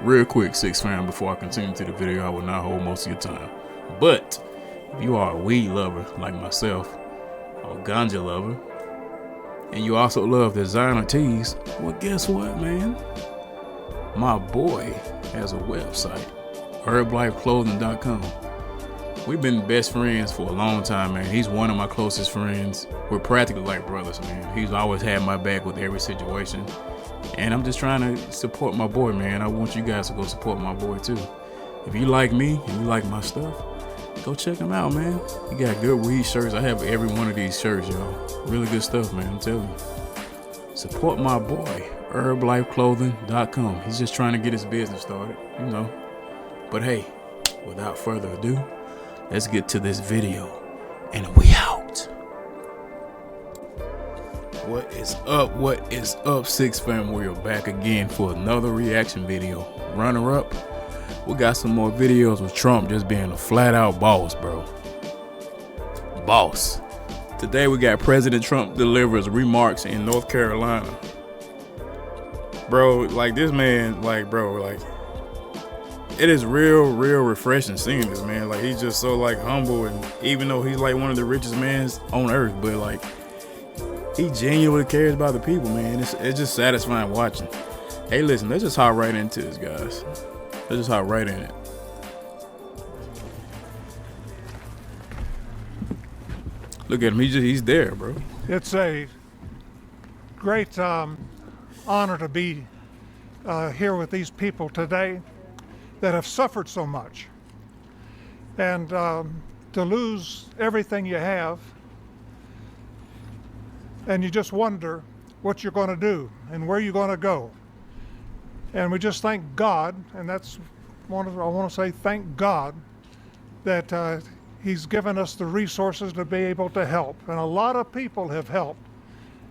Real quick, Six fam, before I continue to the video, I will not hold most of your time. But if you are a weed lover like myself, or a ganja lover, and you also love designer tees, well, guess what, man? My boy has a website, herblifeclothing.com. We've been best friends for a long time, man. He's one of my closest friends. We're practically like brothers, man. He's always had my back with every situation. And I'm just trying to support my boy, man. I want you guys to go support my boy, too. If you like me and you like my stuff, go check him out, man. He got good weed shirts. I have every one of these shirts, y'all. Really good stuff, man. I'm telling you. Support my boy, herblifeclothing.com. He's just trying to get his business started, you know. But hey, without further ado, let's get to this video, and we out. What is up? What is up, Six fam? We're back again for another reaction video. Runner up, we got some more videos with Trump just being a flat out boss, bro. Boss. Today we got President Trump delivers remarks in North Carolina. Bro, like this man, like bro, like it is real refreshing seeing this man. Like he's just so like humble, and even though he's like one of the richest men on earth, but like he genuinely cares about the people, man. It's just satisfying watching. Hey, listen, let's just hop right into this, guys. Let's just hop right in it. Look at him, he's there, bro. It's a great honor to be here with these people today that have suffered so much, and to lose everything you have, and you just wonder what you're going to do and where you're going to go. And we just thank God, and I want to say thank God that He's given us the resources to be able to help. And a lot of people have helped,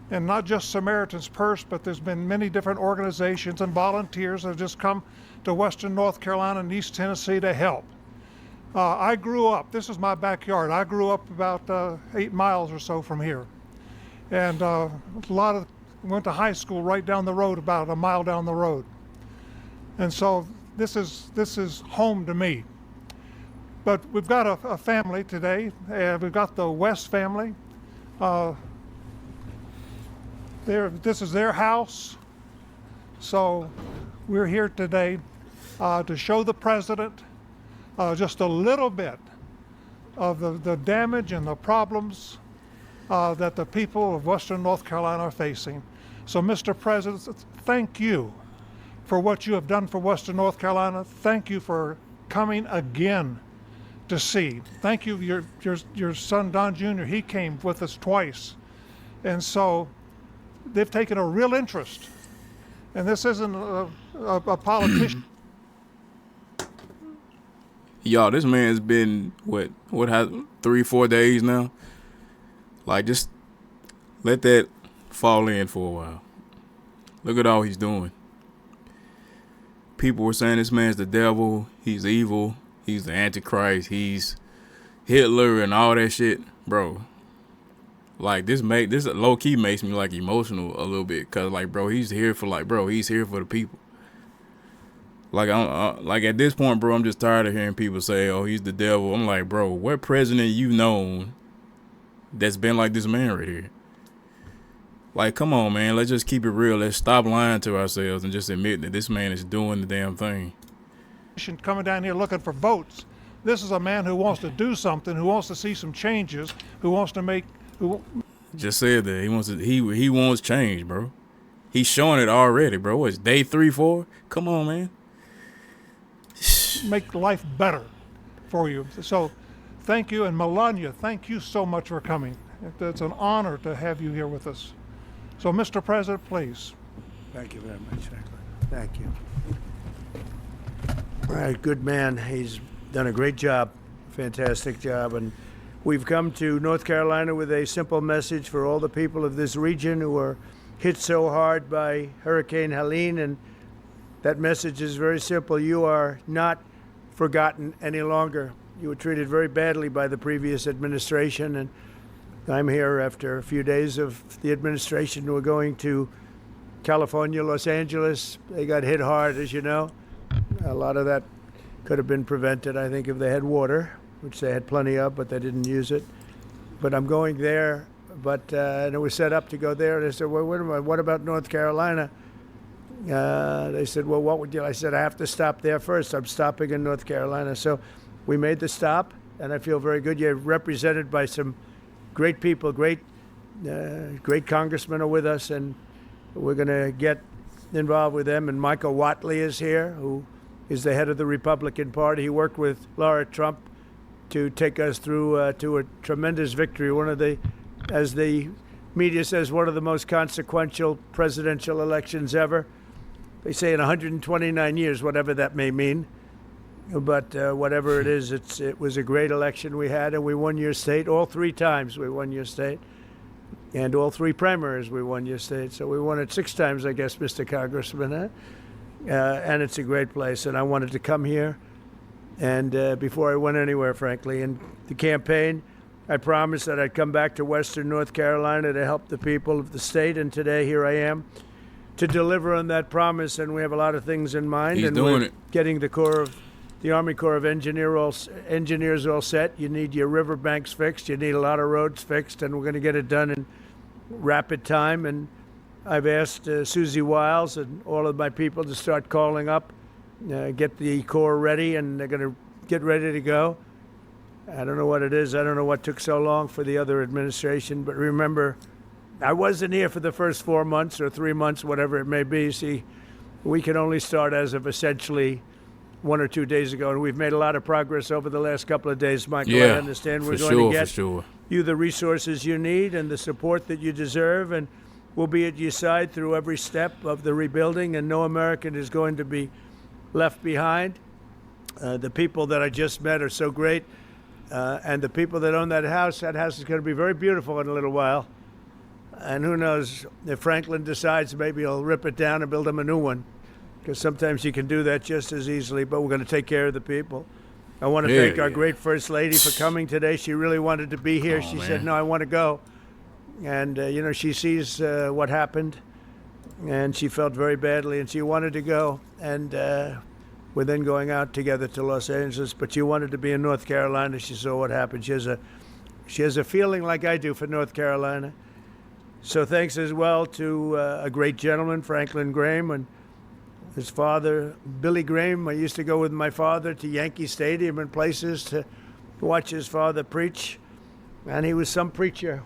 and not just Samaritan's Purse, but there's been many different organizations and volunteers that have just come to Western North Carolina and East Tennessee to help. I grew up, this is my backyard, I grew up about 8 miles or so from here. And went to high school right down the road, about a mile down the road. And so this is home to me. But we've got a family today. We've got the West family. This is their house. So we're here today to show the president just a little bit of the damage and the problems that the people of Western North Carolina are facing. So, Mr. President, thank you for what you have done for Western North Carolina. Thank you for coming again to see. Thank you, your son Don Jr., he came with us twice. And so they've taken a real interest. And this isn't a politician. Y'all, this man's been, what 3-4 days now? Like, just let that fall in for a while. Look at all he's doing. People were saying this man's the devil, he's evil, he's the Antichrist, he's Hitler and all that shit. Bro, like this low-key makes me like emotional a little bit, cause like bro, he's here for the people. Like like at this point, bro, I'm just tired of hearing people say, oh, he's the devil. I'm like, bro, what president you've known that's been like this man right here? Like, come on, man. Let's just keep it real. Let's stop lying to ourselves and just admit that this man is doing the damn thing. Coming down here looking for votes. This is a man who wants to do something, who wants to see some changes, who wants to make. Just said that he wants change, bro. He's showing it already, bro. What's day 3, 4? Come on, man. Make life better for you. So, thank you, and Melania, thank you so much for coming. It's an honor to have you here with us. So, Mr. President, please. Thank you very much, Franklin. Thank you. All right, good man. He's done a great job, fantastic job. And we've come to North Carolina with a simple message for all the people of this region who are hit so hard by Hurricane Helene. And that message is very simple. You are not forgotten any longer. You were treated very badly by the previous administration, and I'm here after a few days of the administration. We're going to California, Los Angeles. They got hit hard, as you know. A lot of that could have been prevented, I think, if they had water, which they had plenty of, but they didn't use it. But I'm going there, and it was set up to go there. And they said, well, wait a minute, what about North Carolina? They said, well, what would you? I said, I have to stop there first. I'm stopping in North Carolina. So we made the stop, and I feel very good. You're represented by some great people, great congressmen are with us, and we're going to get involved with them. And Michael Whatley is here, who is the head of the Republican Party. He worked with Laura Trump to take us through to a tremendous victory. One of the, as the media says, one of the most consequential presidential elections ever. They say in 129 years, whatever that may mean. But whatever it is, it was a great election we had, and we won your state. All 3 times we won your state. And all 3 primaries we won your state. So we won it 6 times, I guess, Mr. Congressman. Huh? And it's a great place. And I wanted to come here. And before I went anywhere, frankly, in the campaign, I promised that I'd come back to Western North Carolina to help the people of the state. And today, here I am to deliver on that promise. And we have a lot of things in mind. He's and doing we're it. Getting the Army Corps of Engineers all set. You need your riverbanks fixed. You need a lot of roads fixed. And we're going to get it done in rapid time. And I've asked Susie Wiles and all of my people to start calling up, get the Corps ready, and they're going to get ready to go. I don't know what it is. I don't know what took so long for the other administration. But remember, I wasn't here for the first 4 months or 3 months, whatever it may be. See, we can only start as of essentially 1 or 2 days ago, and we've made a lot of progress over the last couple of days, Michael. Yeah, I understand we're for going to get sure. you the resources you need and the support that you deserve, and we'll be at your side through every step of the rebuilding, and no American is going to be left behind. The people that I just met are so great, and the people that own that house is going to be very beautiful in a little while. And who knows, if Franklin decides, maybe he'll rip it down and build him a new one, because sometimes you can do that just as easily, but we're going to take care of the people. I want to thank our great First Lady for coming today. She really wanted to be here. She said, no, I want to go. And, she sees what happened, and she felt very badly, and she wanted to go. And we're then going out together to Los Angeles, but she wanted to be in North Carolina. She saw what happened. She has a feeling like I do for North Carolina. So thanks as well to a great gentleman, Franklin Graham, and his father, Billy Graham. I used to go with my father to Yankee Stadium and places to watch his father preach. And he was some preacher.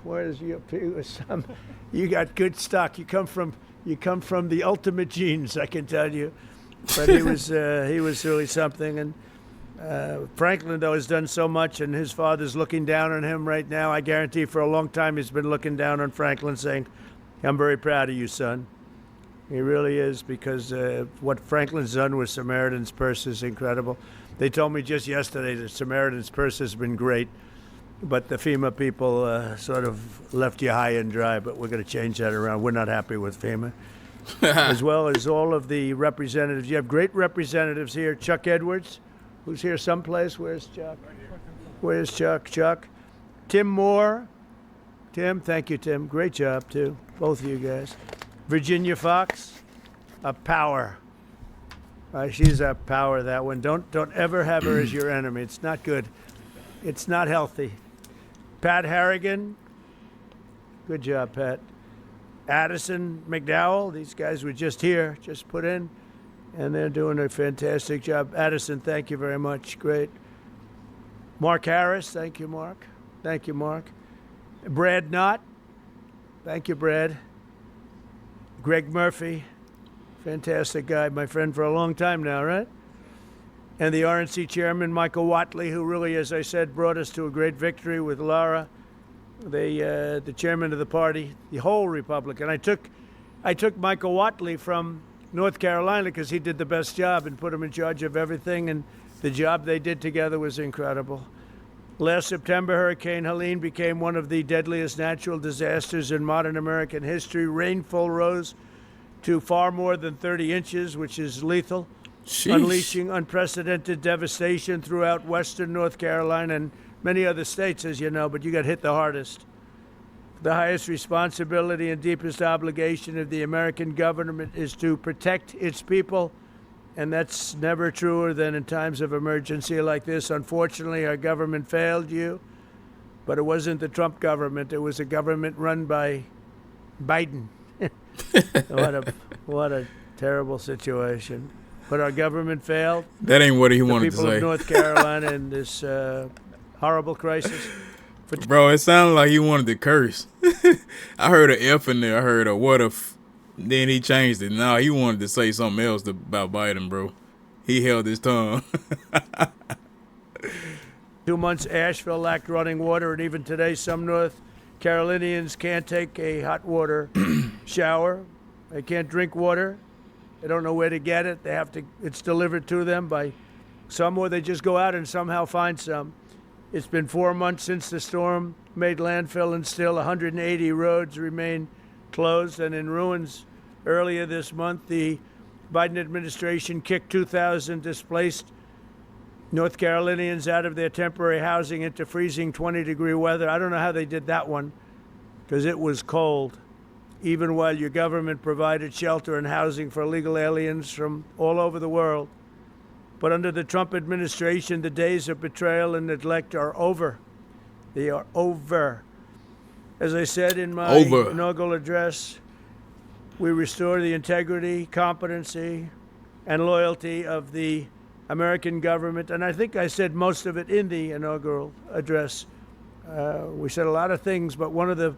You got good stock. You come from the ultimate genes, I can tell you. But he was really something. And Franklin, though, has done so much, and his father's looking down on him right now. I guarantee for a long time he's been looking down on Franklin, saying, I'm very proud of you, son. He really is, because what Franklin's done with Samaritan's Purse is incredible. They told me just yesterday that Samaritan's Purse has been great, but the FEMA people sort of left you high and dry, but we're going to change that around. We're not happy with FEMA. As well as all of the representatives. You have great representatives here. Chuck Edwards, who's here someplace. Where's Chuck? Where's Chuck? Chuck. Tim Moore. Tim, thank you, Tim. Great job, too. Both of you guys. Virginia Fox, a power. She's a power, that one. Don't ever have her as your enemy. It's not good. It's not healthy. Pat Harrigan. Good job, Pat. Addison McDowell. These guys were just here, just put in, and they're doing a fantastic job. Addison, thank you very much. Great. Mark Harris. Thank you, Mark. Thank you, Mark. Brad Knott. Thank you, Brad. Greg Murphy, fantastic guy, my friend for a long time now, right? And the RNC chairman, Michael Whatley, who really, as I said, brought us to a great victory with Laura, the chairman of the party, the whole Republican. I took Michael Whatley from North Carolina because he did the best job and put him in charge of everything, and the job they did together was incredible. Last September, Hurricane Helene became one of the deadliest natural disasters in modern American history. Rainfall rose to far more than 30 inches, which is lethal, unleashing unprecedented devastation throughout western North Carolina and many other states, as you know, but you got hit the hardest. The highest responsibility and deepest obligation of the American government is to protect its people and that's never truer than in times of emergency like this. Unfortunately, our government failed you, but it wasn't the Trump government. It was a government run by Biden. What a terrible situation. But our government failed. That ain't what he The wanted to people say. of North Carolina in this horrible crisis. Bro, it sounded like he wanted to curse. I heard an F in there. I heard a what if. Then he changed it. Now he wanted to say something else about Biden, bro. He held his tongue. 2 months, Asheville lacked running water, and even today, some North Carolinians can't take a hot water shower. They can't drink water. They don't know where to get it. It's delivered to them by some, or they just go out and somehow find some. It's been 4 months since the storm made landfill, and still 180 roads remain closed and in ruins. Earlier this month, the Biden administration kicked 2,000 displaced North Carolinians out of their temporary housing into freezing 20-degree weather. I don't know how they did that one, because it was cold, even while your government provided shelter and housing for illegal aliens from all over the world. But under the Trump administration, the days of betrayal and neglect are over. They are over. As I said in my inaugural address, we restore the integrity, competency, and loyalty of the American government. And I think I said most of it in the inaugural address. We said a lot of things, but one of the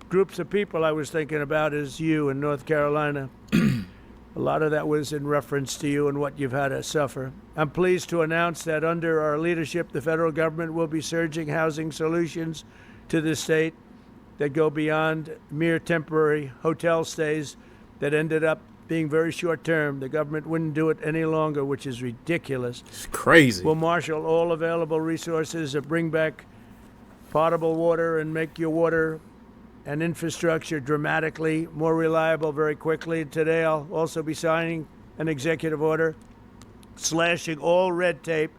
groups of people I was thinking about is you in North Carolina. A lot of that was in reference to you and what you've had to suffer. I'm pleased to announce that under our leadership, the federal government will be surging housing solutions to the state that go beyond mere temporary hotel stays that ended up being very short term. The government wouldn't do it any longer, which is ridiculous. It's crazy. We'll marshal all available resources to bring back potable water and make your water and infrastructure dramatically more reliable very quickly. Today, I'll also be signing an executive order slashing all red tape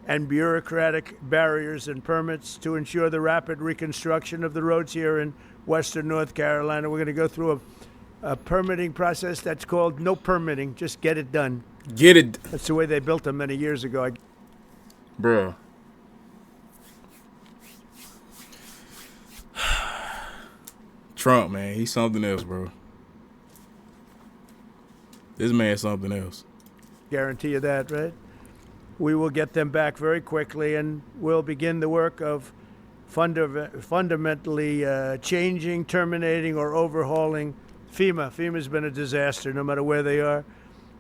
and bureaucratic barriers and permits to ensure the rapid reconstruction of the roads here in western North Carolina. We're going to go through a permitting process that's called no permitting, just get it done. Get it. That's the way they built them many years ago. Bruh. Trump, man, he's something else, bro. This man's something else. Guarantee you that, right? We will get them back very quickly, and we'll begin the work of fundamentally changing, terminating, or overhauling FEMA. FEMA's been a disaster, no matter where they are.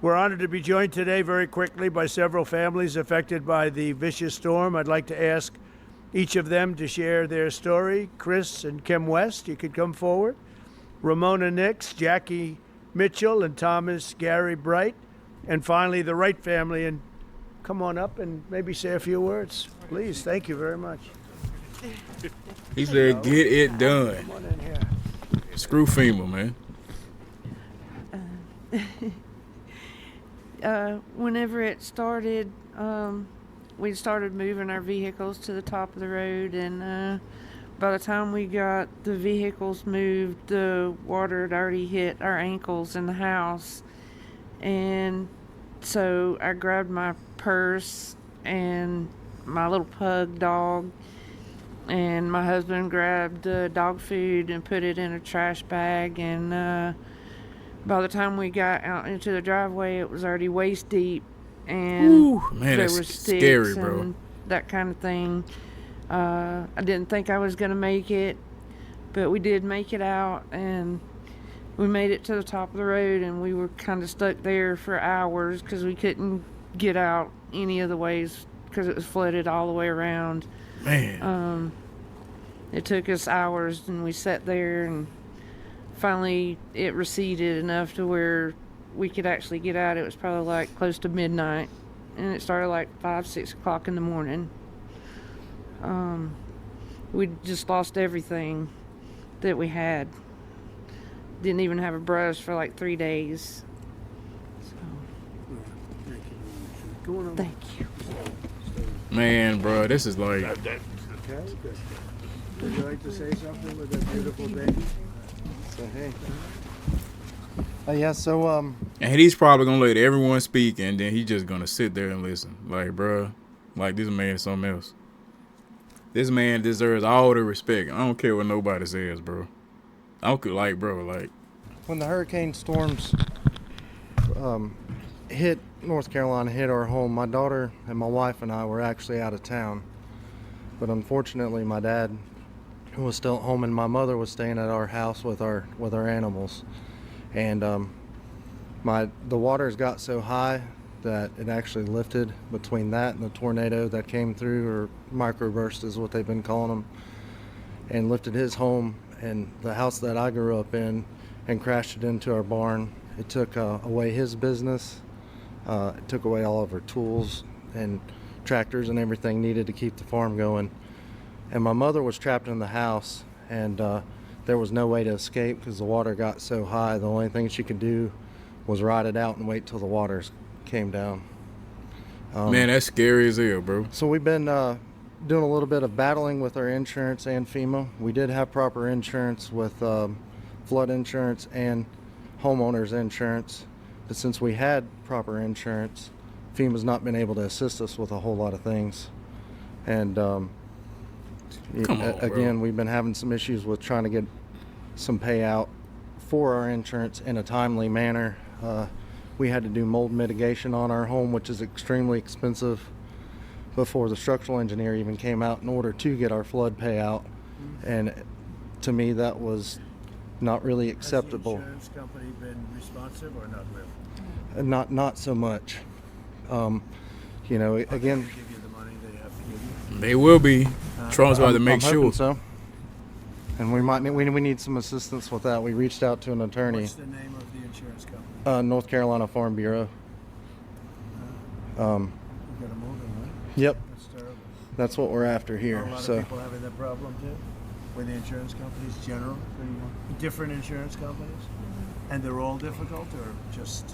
We're honored to be joined today very quickly by several families affected by the vicious storm. I'd like to ask each of them to share their story. Chris and Kim West, you could come forward. Ramona Nix, Jackie Mitchell, and Thomas Gary Bright. And finally, the Wright family. And come on up and maybe say a few words. Please, thank you very much. He said, get it done. Come on in here. Screw FEMA, man. Whenever it started, we started moving our vehicles to the top of the road, and by the time we got the vehicles moved, the water had already hit our ankles in the house. And so I grabbed my purse and my little pug dog, and my husband grabbed dog food and put it in a trash bag, and by the time we got out into the driveway, it was already waist deep, and Ooh, man, there that's were sticks scary, bro. and that kind of thing. I didn't think I was going to make it, but we did make it out, and we made it to the top of the road, and we were kind of stuck there for hours because we couldn't get out any of the ways because it was flooded all the way around. Man. It took us hours, and we sat there, and finally it receded enough to where we could actually get out. It was probably like close to midnight, and it started like 5-6 o'clock in the morning. We just lost everything that we had. Didn't even have a brush for like 3 days. So, thank you. Man, bro, this is like... Okay, good. Would you like to say something with that beautiful baby? So, hey. Yeah, so And he's probably gonna let everyone speak, and then he's just gonna sit there and listen. Like, bruh, like this man is something else. This man deserves all the respect. I don't care what nobody says, bro. I don't like, bro, like. When the hurricane storms hit North Carolina, hit our home, my daughter and my wife and I were actually out of town. But unfortunately, my dad was still at home, and my mother was staying at our house with our animals. And the waters got so high that it actually lifted between that and the tornado that came through, or microburst is what they've been calling them, and lifted his home and the house that I grew up in and crashed it into our barn. It took away his business. It took away all of our tools and tractors and everything needed to keep the farm going. And my mother was trapped in the house, and there was no way to escape because the water got so high. The only thing she could do was ride it out and wait till the waters came down. Man, that's scary as hell, bro. So we've been doing a little bit of battling with our insurance and FEMA. We did have proper insurance with flood insurance and homeowners insurance, but since we had proper insurance, FEMA's not been able to assist us with a whole lot of things. And again, we've been having some issues with trying to get some payout for our insurance in a timely manner. We had to do mold mitigation on our home, which is extremely expensive, before the structural engineer even came out in order to get our flood payout. And to me, that was not really acceptable. Has the insurance company been responsive or not really? Not so much. You know, again, They give you the money they have to give you. They will be. Trump's about to make I'm sure. hoping so. And we need some assistance with that. We reached out to an attorney, What's the name of the insurance company? North Carolina Farm Bureau. You got a moving, right? Yep, That's terrible. that's what we're after Are here. a lot So of people having that problem too? With the insurance companies, general? Different insurance companies? And they're all difficult, or just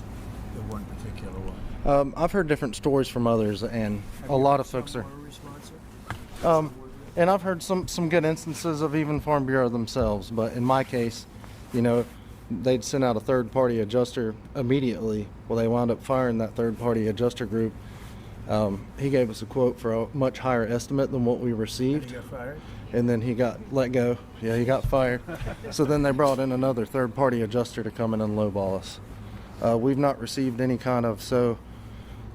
the one particular one? I've heard different stories from others, and Have a you lot heard of folks some are. more responsive? And I've heard some good instances of even Farm Bureau themselves, but in my case, you know, they'd send out a third-party adjuster immediately. Well, they wound up firing that third-party adjuster group. He gave us a quote for a much higher estimate than what we Did received, you get fired? and then he got let go. Yeah, he got fired. So then they brought in another third-party adjuster to come in and lowball us. We've not received any kind of, so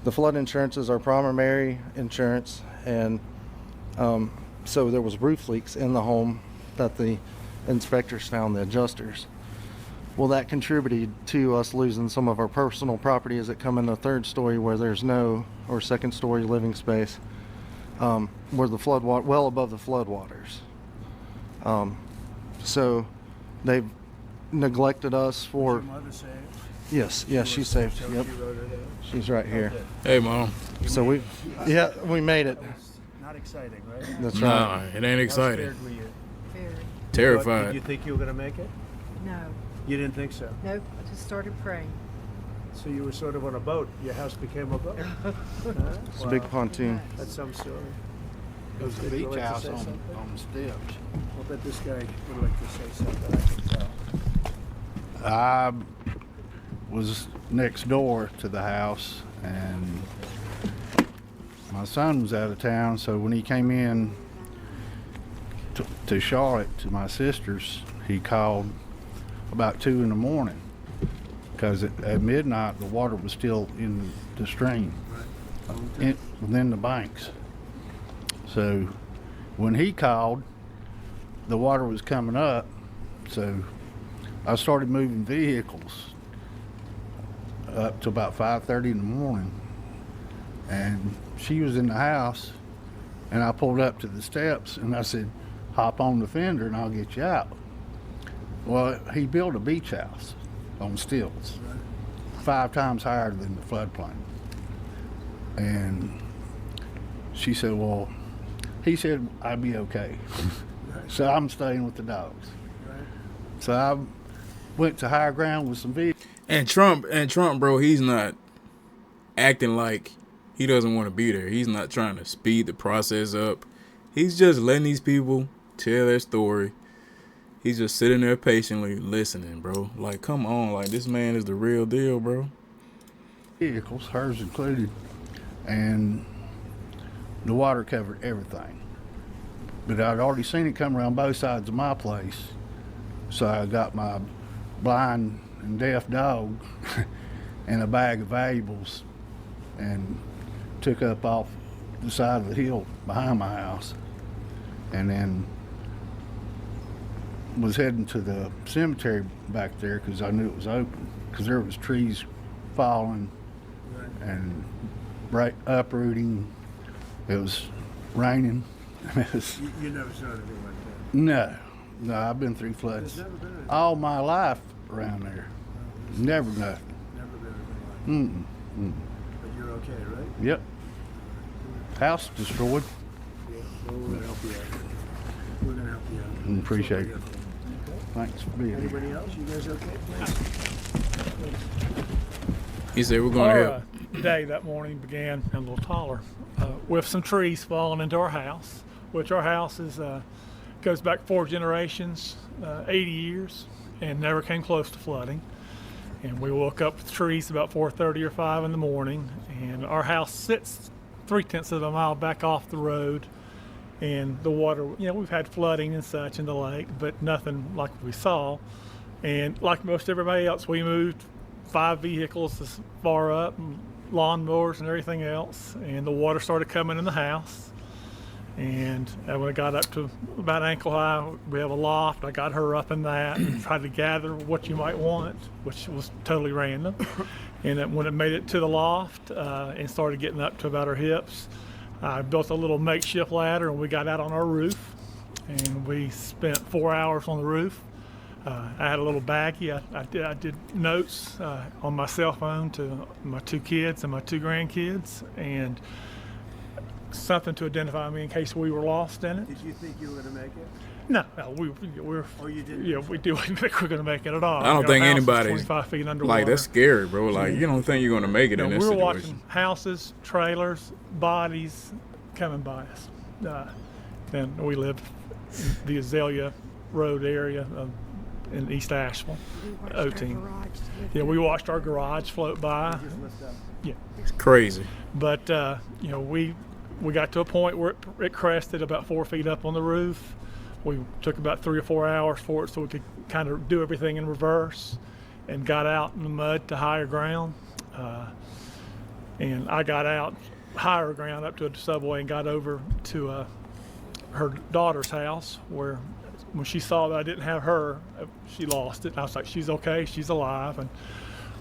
the flood insurance is our primary insurance, and so there was roof leaks in the home that the inspectors found, the adjusters. Well, that contributed to us losing some of our personal properties that come in the third story where there's no, or second story living space, where the flood water, well above the flood waters. So they've neglected us Did for, your mother say it? yes, she's saved. So Yep, she wrote it out? she's right here. Okay. Hey, mom. So we made it. It's not exciting, right? That's right. Nah, it ain't How exciting. scared were you? Very. Did you Terrified. think you were going to make it? No. You didn't think so? Nope. I just started praying. So you were sort of on a boat. Your house became a boat. It's a big pontoon. That's some story. It was a Would you beach like to house say on something? the steps. I'll bet this guy would like to say something. I can tell. I was next door to the house, and my son was out of town, so when he came in to Charlotte to my sister's, he called about 2 in the morning because at midnight the water was still in the stream, within the banks. So when he called, the water was coming up, so I started moving vehicles up to about 5:30 in the morning, and she was in the house, and I pulled up to the steps and I said, hop on the fender and I'll get you out. Well, he built a beach house on stilts, 5 times higher than the floodplain. And she said, well, he said I'd be okay. So I'm staying with the dogs. So I went to higher ground with some vehicles. And Trump, bro, he's not acting like he doesn't want to be there. He's not trying to speed the process up. He's just letting these people tell their story. He's just sitting there patiently listening, bro. Like, come on, like this man is the real deal, bro. Vehicles, hers included, and the water covered everything. But I'd already seen it come around both sides of my place, so I got my blind and deaf dog and a bag of valuables and took up off the side of the hill behind my house, and then was heading to the cemetery back there because I knew it was open, because there was trees falling and uprooting. It was raining. It was, You never saw anything like that. no, I've been through floods There's never been anything. all my life around there. Never nothing. Never been anything like that. Mm-mm. But you're okay, right? Yep. House destroyed. Yeah. Well, we're gonna help you out. We're gonna help you out. Appreciate it. Okay. Thanks for being here. Anybody else? You guys okay? He said we're gonna help. Our day that morning began a little taller with some trees falling into our house, which our house is goes back 4 generations, 80 years, and never came close to flooding. And we woke up with trees about 4:30 or 5 in the morning, and our house sits 3/10 of a mile back off the road. And the water, we've had flooding and such in the lake, but nothing like we saw. And like most everybody else, we moved 5 vehicles as far up, and lawnmowers and everything else, and the water started coming in the house. And when it got up to about ankle high, we have a loft. I got her up in that and tried to gather what you might want, which was totally random. And then when it made it to the loft and started getting up to about her hips, I built a little makeshift ladder and we got out on our roof. And we spent 4 hours on the roof. I had a little baggie. I did notes on my cell phone to my 2 kids and my 2 grandkids, and something to identify me in case we were lost in it. Did you think you were gonna make it? No, we're. Oh, you didn't? Yeah, we didn't think we're going to make it at all. I don't Our think house is anybody's 25 feet underwater. Like, that's scary, bro. Like, you don't think you're gonna make it in this we were situation. watching houses, trailers, bodies coming by us. And we live in the Azalea Road area in East Asheville. O-Team. Yeah, we watched our garage float by. Just lift up. It's crazy. But we got to a point where it crested about 4 feet up on the roof. We took about 3 or 4 hours for it so we could kind of do everything in reverse, and got out in the mud to higher ground. And I got out higher ground up to a subway and got over to her daughter's house, where when she saw that I didn't have her, she lost it. And I was like, she's okay, she's alive. And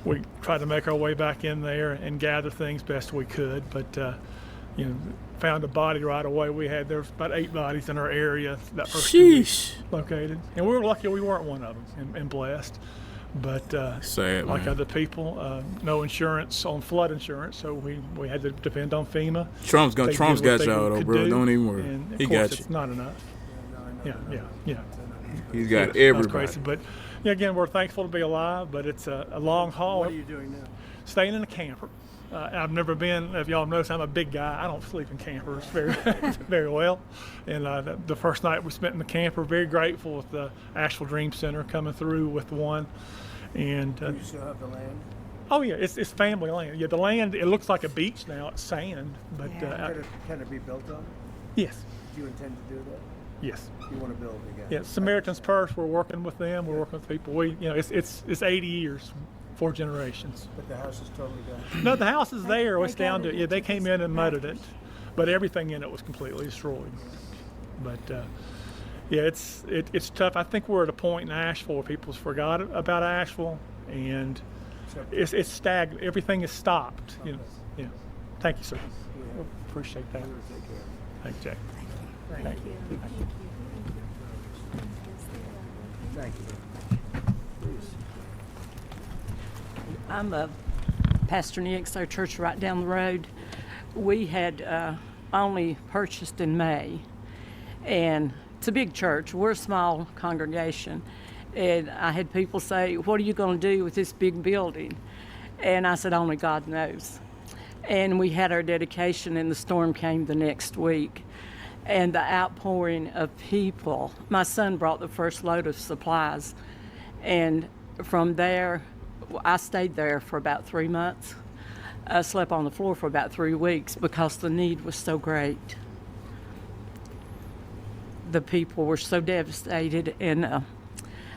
we tried to make our way back in there and gather things best we could, but found a body right away. There was about 8 bodies in our area that first Sheesh. located, and we were lucky we weren't one of them, and blessed. But Sad, like man. other people, no insurance on flood insurance, so we had to depend on FEMA. Trump's They got did what y'all they though, could bro. do, Don't even worry. and of He course got it's you. not enough. Yeah. He's Yeah, got that was everybody. crazy. But again, we're thankful to be alive, but it's a long haul. What are you doing now? Staying in a camper. I've never been, if y'all notice, I'm a big guy. I don't sleep in campers very very well. And the first night we spent in the camper, very grateful with the Asheville Dream Center coming through with one. And Do you still have the land? oh yeah, it's family land. Yeah, the land, it looks like a beach now. It's sand, but Can it be built on? yes, Do you intend to do that? yes. You want to build again? Yeah, Samaritan's Purse. We're working with them. We're working with people. It's 80 years, 4 generations. But the house is totally gone. No, the house is there. It's they down got to it they into came this in and mudded it, package. but everything in it was completely destroyed. But yeah, it's tough. I think we're at a point in Asheville where people's forgot about Asheville, and it's stagnant. Everything is stopped. Yeah. Thank you, sir. Appreciate that. Thank you, Jack. Thank you. Thank you. Please. I'm a Pastor Nick's, our church right down the road. We had only purchased in May, and it's a big church. We're a small congregation, and I had people say, "What are you going to do with this big building?" And I said, "Only God knows." And we had our dedication, and the storm came the next week. and the outpouring of people. My son brought the first load of supplies, and from there, I stayed there for about 3 months. I slept on the floor for about 3 weeks because the need was so great. The people were so devastated, and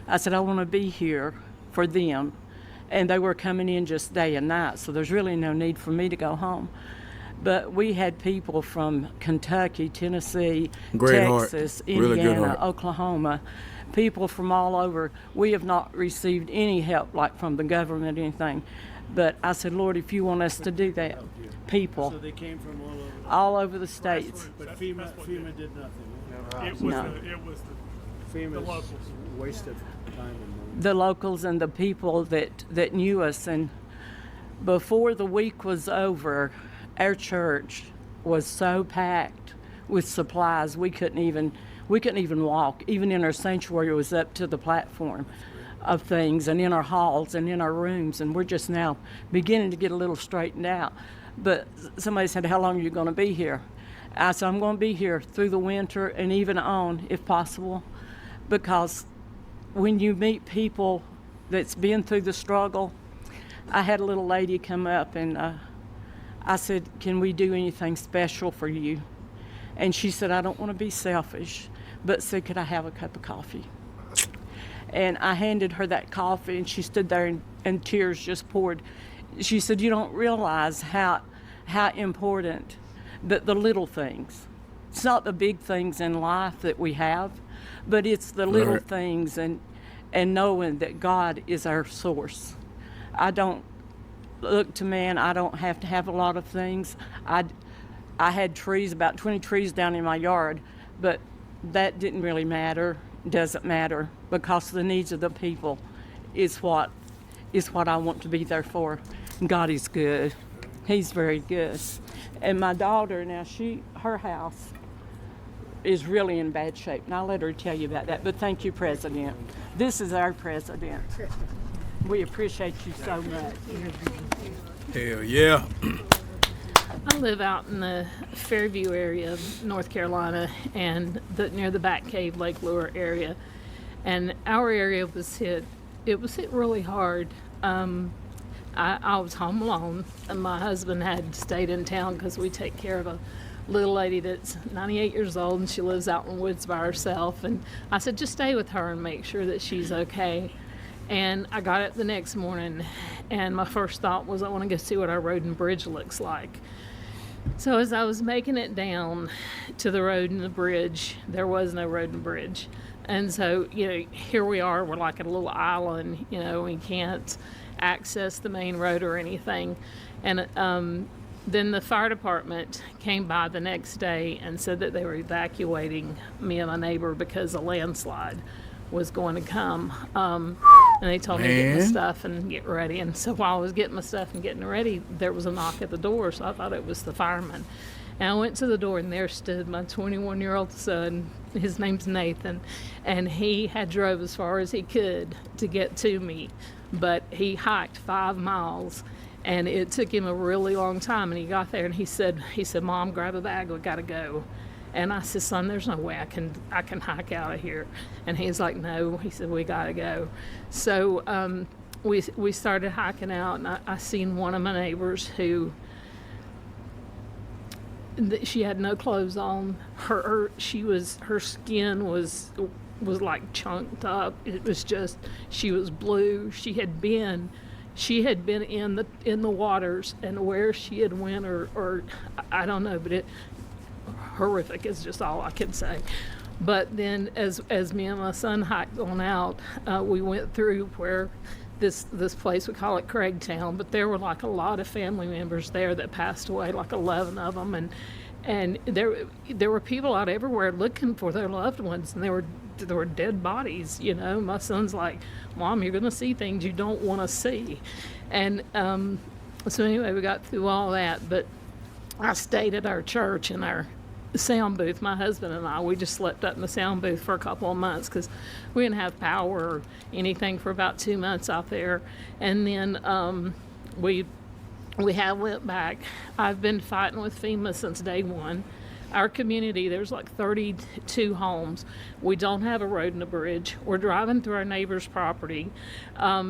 I said, I want to be here for them. And they were coming in just day and night, so there's really no need for me to go home. But we had people from Kentucky, Tennessee, Great heart. Texas, Really good Indiana, heart. Oklahoma, people from all over. We have not received any help like from the government or anything. But I said, Lord, if you want us to do that, people So they came from all over the states. But FEMA did nothing. It was No. it was the FEMA's locals. wasted time and money. The locals and the people that knew us. And before the week was over, our church was so packed with supplies we couldn't even walk. Even in our sanctuary, it was up to the platform of things, and in our halls and in our rooms, and we're just now beginning to get a little straightened out. But somebody said, how long are you going to be here? I said, I'm going to be here through the winter and even on, if possible, because when you meet people that's been through the struggle, I had a little lady come up, and I said, can we do anything special for you? And she said, I don't want to be selfish, but said, could I have a cup of coffee? And I handed her that coffee, and she stood there, and tears just poured. She said, you don't realize how important that the little things. It's not the big things in life that we have, but it's the little Right. things, and knowing that God is our source. I don't look to man. I don't have to have a lot of things. I had trees, about 20 trees down in my yard, but that didn't really matter. Doesn't matter, because the needs of the people is what I want to be there for. God is good. He's very good. And my daughter now, her house is really in bad shape, and I'll let her tell you about that. But thank you, President. This is our president. We appreciate you so much. Hell yeah. I live out in the Fairview area of North Carolina, and near the Bat Cave, Lake Lure area. And our area was hit. It was hit really hard. I was home alone, and my husband had stayed in town because we take care of a little lady that's 98 years old, and she lives out in the woods by herself. And I said, just stay with her and make sure that she's okay. And I got up the next morning, and my first thought was, I want to go see what our road and bridge looks like. So as I was making it down to the road and the bridge, there was no road and bridge. And so, here we are, we're like at a little island, we can't access the main road or anything. And then the fire department came by the next day and said that they were evacuating me and my neighbor because a landslide was going to come. And they told me to get my stuff and get ready. And so while I was getting my stuff and getting ready, there was a knock at the door, so I thought it was the fireman. And I went to the door, and there stood my 21-year-old son. His name's Nathan, and he had drove as far as he could to get to me, but he hiked 5 miles, and it took him a really long time. And he got there, and he said, "Mom, grab a bag. We gotta go." And I said, "Son, there's no way I can hike out of here." And he's like, "No." He said, "We gotta go." So we started hiking out, and I seen one of my neighbors who. She had no clothes on. Her skin was like chunked up. It was just, she was blue. She had been in the waters, and where she had went or I don't know, but it horrific is just all I can say. But then as me and my son hiked on out, we went through where this place, we call it Craigtown, but there were like a lot of family members there that passed away, like 11 of them, and there were people out everywhere looking for their loved ones, and there were dead bodies. My son's like, "Mom, you're gonna see things you don't want to see," and so anyway, we got through all that. But I stayed at our church in our sound booth. My husband and I, we just slept up in the sound booth for a couple of months because we didn't have power or anything for about 2 months out there. And then we have went back. I've been fighting with FEMA since day one. Our community, there's like 32 homes. We don't have a road and a bridge. We're driving through our neighbor's property. I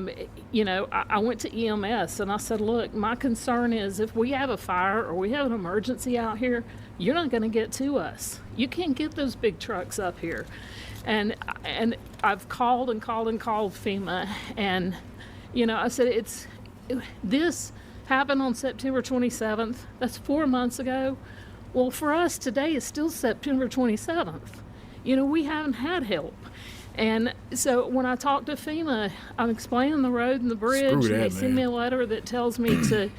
went to EMS and I said, look, my concern is if we have a fire or we have an emergency out here, you're not going to get to us. You can't get those big trucks up here. And I've called and called and called FEMA, and I said this happened on September 27th. That's 4 months ago. Well, for us today is still September 27th. We haven't had help. And so when I talk to FEMA, I'm explaining the road and the bridge, and they send me a letter that tells me to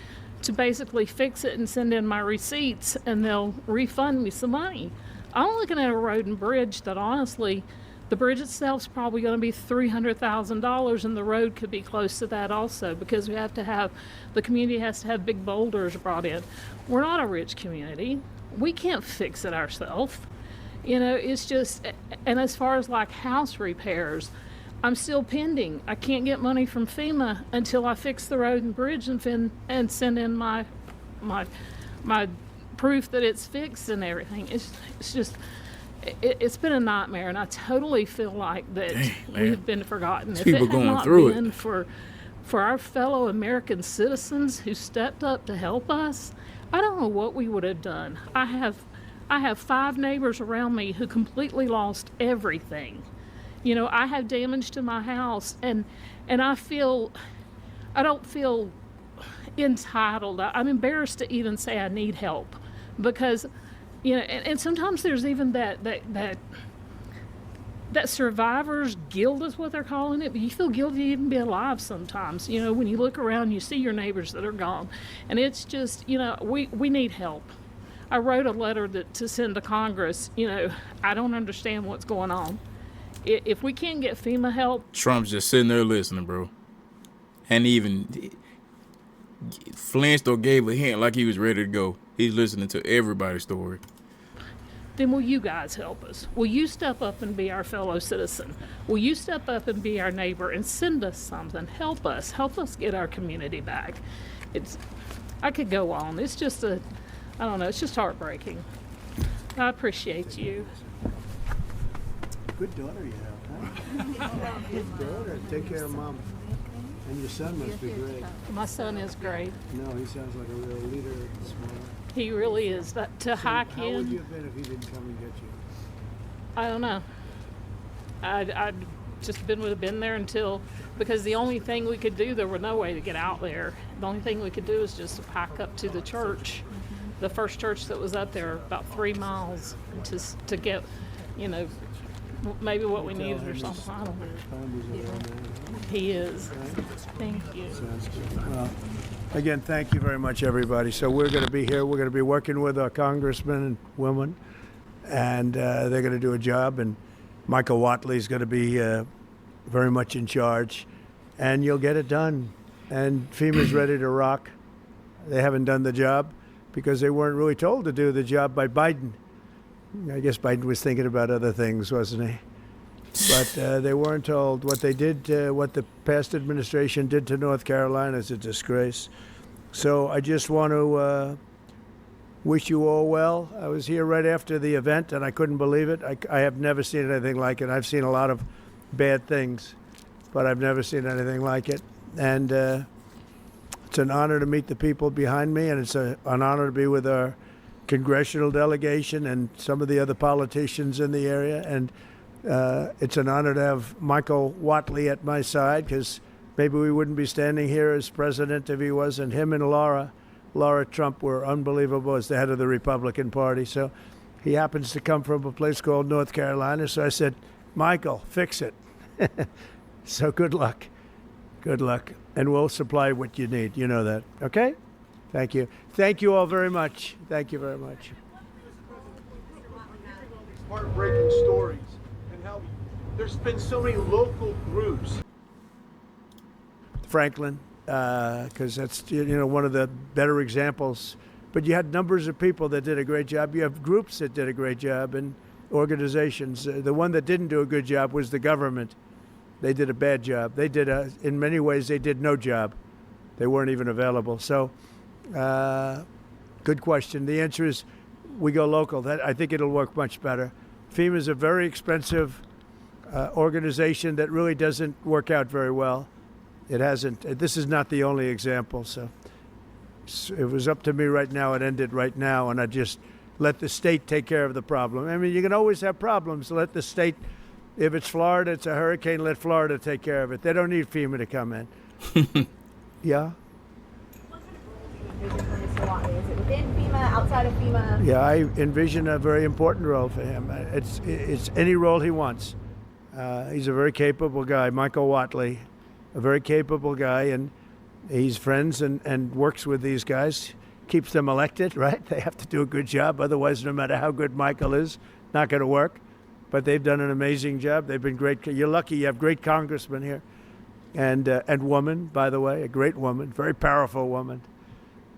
basically fix it and send in my receipts, and they'll refund me some money. I'm looking at a road and bridge that honestly, the bridge itself is probably going to be $300,000, and the road could be close to that also, because the community has to have big boulders brought in. We're not a rich community. We can't fix it ourselves. It's just, and as far as like house repairs, I'm still pending. I can't get money from FEMA until I fix the road and bridge and send in my proof that it's fixed and everything. It's just, it's been a nightmare, and I totally feel like that we've been forgotten. If people it had going not through been it. for our fellow American citizens who stepped up to help us, I don't know what we would have done. I have 5 neighbors around me who completely lost everything. I have damage to my house, and I don't feel entitled. I'm embarrassed to even say I need help, because and sometimes there's even that survivor's guilt is what they're calling it, but you feel guilty to even be alive sometimes. When you look around, you see your neighbors that are gone, and it's just, we need help. I wrote a letter to send to Congress. I don't understand what's going on. If we can't get FEMA help, Trump's just sitting there listening, bro. And even flinched or gave a hint like he was ready to go. He's listening to everybody's story. then will you guys help us? Will you step up and be our fellow citizen? Will you step up and be our neighbor and send us something? Help us get our community back. I could go on. It's just I don't know, it's just heartbreaking. I appreciate you. Good daughter you have, huh? Good daughter. Take care of mom. And your son must be great. My son is great. No, he sounds like a real leader. Smart. He really is. To hike How would in, you have been if he didn't come and get you? I don't know. I'd just would have been there until, because the only thing we could do, there were no way to get out there. The only thing we could do is just hike up to the church, the first church that was up there, about 3 miles, to get, maybe what we needed or something. I don't know. Tom was around there. He is. Thank you. Sounds good. Well, again, thank you very much, everybody. So we're going to be here. We're going to be working with our congressmen and women, and they're going to do a job. And Michael Whatley is going to be very much in charge, and you'll get it done. And FEMA's ready to rock. They haven't done the job because they weren't really told to do the job by Biden. I guess Biden was thinking about other things, wasn't he? But they weren't told. What they did, what the past administration did to North Carolina is a disgrace. So I just want to wish you all well. I was here right after the event, and I couldn't believe it. I have never seen anything like it. I've seen a lot of bad things, but I've never seen anything like it. And it's an honor to meet the people behind me, and it's an honor to be with our congressional delegation and some of the other politicians in the area. And it's an honor to have Michael Whatley at my side, because maybe we wouldn't be standing here as president if he wasn't. Him and Laura Trump were unbelievable as the head of the Republican Party. So he happens to come from a place called North Carolina. So I said, Michael, fix it. So good luck. Good luck. And we'll supply what you need. You know that. Okay? Thank you. Thank you all very much. Thank you very much. Heartbreaking stories, and how there's been so many local groups. Franklin, because that's one of the better examples. But you had numbers of people that did a great job. You have groups that did a great job, and organizations. The one that didn't do a good job was the government. They did a bad job. They did in many ways, they did no job. They weren't even available. So, good question. The answer is, we go local. That I think it'll work much better. FEMA is a very expensive organization that really doesn't work out very well. It hasn't. This is not the only example. So it was up to me right now. It ended right now, and I just let the state take care of the problem. I mean, you can always have problems. Let the state. If it's Florida, it's a hurricane. Let Florida take care of it. They don't need FEMA to come in. Yeah. Is it within FEMA, outside of FEMA? Yeah, I envision a very important role for him. It's any role he wants. He's a very capable guy, Michael Watley, a very capable guy, and he's friends and works with these guys, keeps them elected, right? They have to do a good job, otherwise, no matter how good Michael is, not going to work. But they've done an amazing job. They've been great. You're lucky you have great congressmen here, and woman, by the way, a great woman, very powerful woman.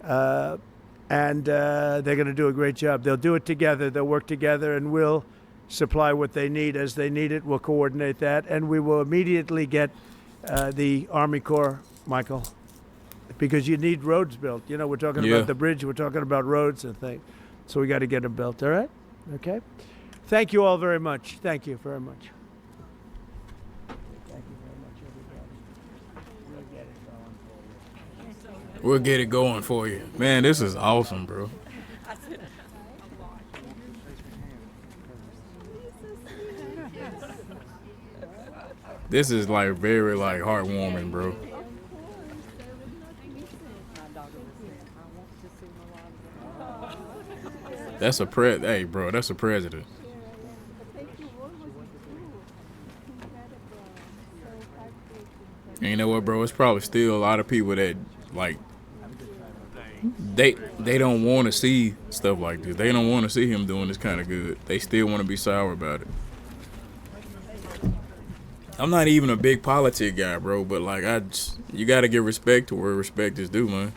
And they're going to do a great job. They'll do it together. They'll work together, and we'll supply what they need as they need it. We'll coordinate that, and we will immediately get the Army Corps, Michael, because you need roads built. You know, we're talking about the bridge. We're talking about roads and things. So we got to get them built. All right? Okay? Thank you all very much. Thank you very much. Thank you very much, everybody. We'll get it going for you. Man, this is awesome, bro. This is like very like heartwarming, bro. That's a hey, bro, that's a president. And you know what, bro? It's probably still a lot of people that like they don't want to see stuff like this. They don't want to see him doing this kind of good. They still want to be sour about it. I'm not even a big politic guy, bro, but like you got to give respect to where respect is due, man.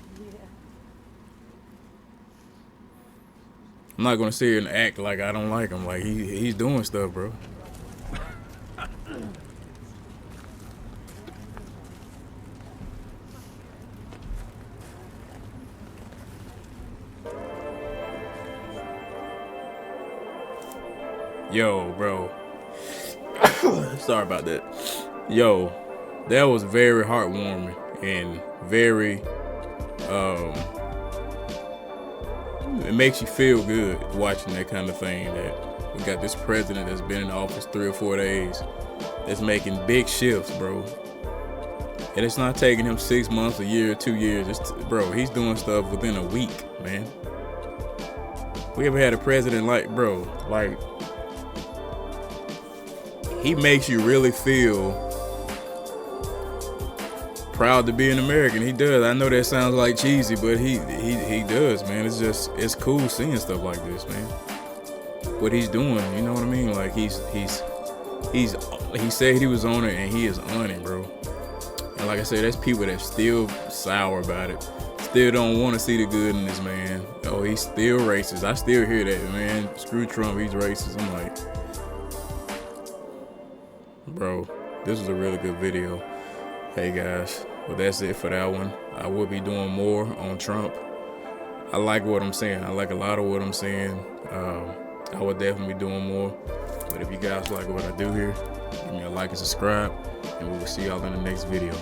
I'm not gonna sit here and act like I don't like him. Like he's doing stuff, bro. Yo, bro. Sorry about that. Yo, that was very heartwarming and very it makes you feel good watching that kind of thing, that we got this president that's been in office 3 or 4 days that's making big shifts, bro. And it's not taking him 6 months, a year, 2 years. Bro, he's doing stuff within a week, man. We ever had a president like, bro, like, he makes you really feel proud to be an American. He does. I know that sounds like cheesy, but he does, man. It's cool seeing stuff like this, man. What he's doing, you know what I mean? Like he said he was on it, and he is on it, bro. And like I said, there's people that still sour about it, still don't want to see the good in this man. Oh, he's still racist. I still hear that, man. Screw Trump, he's racist. I'm like, bro, this was a really good video. Hey guys, well that's it for that one. I will be doing more on Trump. I like what I'm saying. I like a lot of what I'm saying. I will definitely be doing more. But if you guys like what I do here, give me a like and subscribe, and we will see y'all in the next video.